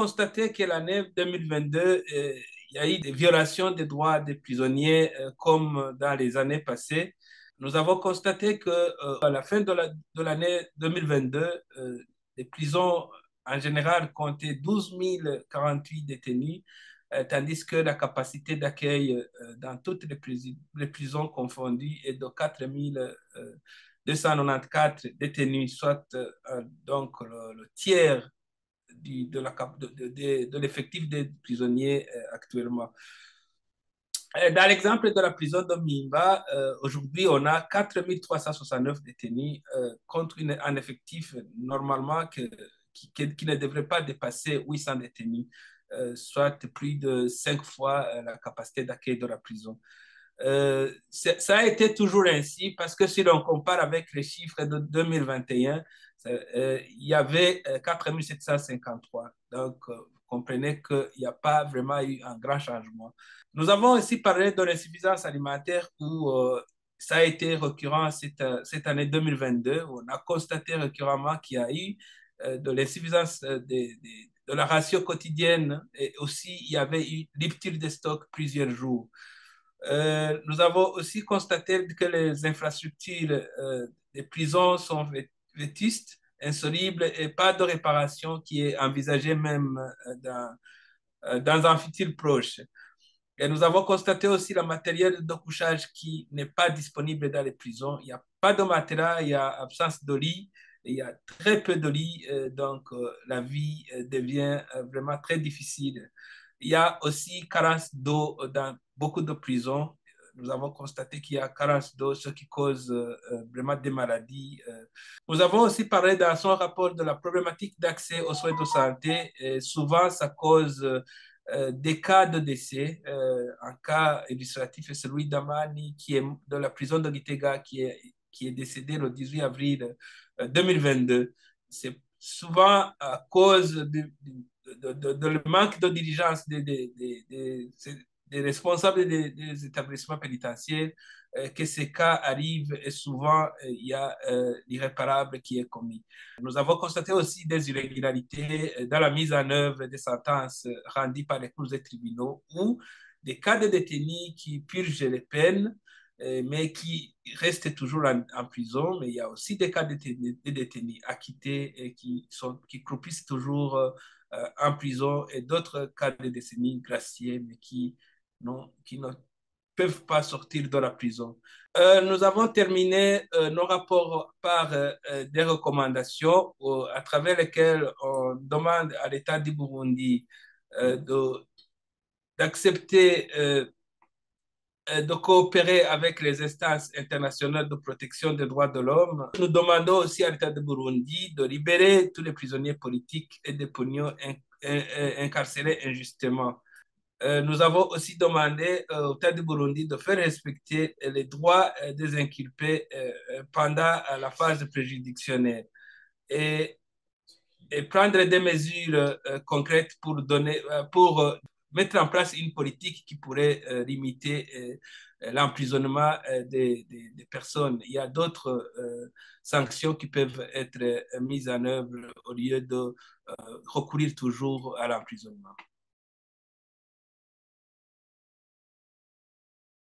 constaté que l'année 2022, il y a eu des violations des droits des prisonniers comme dans les années passées. Nous avons constaté qu'à la fin de l'année 2022, les prisons en général comptaient 12 048 détenus, tandis que la capacité d'accueil dans toutes les prisons confondues est de 4 294 détenus, soit donc le tiers de l'effectif des prisonniers actuellement. Dans l'exemple de la prison de Mimba, aujourd'hui, on a 4 369 détenus contre un effectif normalement qui ne devrait pas dépasser 800 détenus, soit plus de 5 fois la capacité d'accueil de la prison. Ça a été toujours ainsi parce que si l'on compare avec les chiffres de 2021, il y avait 4753. Donc, vous comprenez qu'il n'y a pas vraiment eu un grand changement. Nous avons aussi parlé de l'insuffisance alimentaire où ça a été récurrent cette année 2022. On a constaté récurremment qu'il y a eu de l'insuffisance de la ration quotidienne et aussi il y avait eu rupture de stock plusieurs jours. Nous avons aussi constaté que les infrastructures des prisons sont vétustes, insolubles et pas de réparation qui est envisagée même dans un futur proche. Et nous avons constaté aussi le matériel de couchage qui n'est pas disponible dans les prisons. Il n'y a pas de matelas, il y a absence de lit, il y a très peu de lits, donc la vie devient vraiment très difficile. Il y a aussi carence d'eau dans beaucoup de prisons. Nous avons constaté qu'il y a carence d'eau, ce qui cause vraiment des maladies. Nous avons aussi parlé dans son rapport de la problématique d'accès aux soins de santé. Et souvent, ça cause des cas de décès. Un cas illustratif est celui d'Amani, qui est de la prison de Gitega, qui est décédé le 18 avril 2022. C'est souvent à cause de manque de diligence des responsables des établissements pénitentiaires que ces cas arrivent et souvent il y a l'irréparable qui est commis. Nous avons constaté aussi des irrégularités dans la mise en œuvre des sentences rendues par les cours et tribunaux ou des cas de détenus qui purgent les peines mais qui restent toujours en prison. Mais il y a aussi des cas de détenus acquittés et qui croupissent toujours en prison et d'autres cas de détenus graciés mais qui ne peuvent pas sortir de la prison. Nous avons terminé nos rapports par des recommandations à travers lesquelles on demande à l'État du Burundi d'accepter de coopérer avec les instances internationales de protection des droits de l'homme. Nous demandons aussi à l'État de Burundi de libérer tous les prisonniers politiques et détenus incarcérés injustement. Nous avons aussi demandé au État du Burundi de faire respecter les droits des inculpés pendant la phase préjudictionnelle et prendre des mesures concrètes pour mettre en place une politique qui pourrait limiter l'emprisonnement des personnes. Il y a d'autres sanctions qui peuvent être mises en œuvre au lieu de recourir toujours à l'emprisonnement.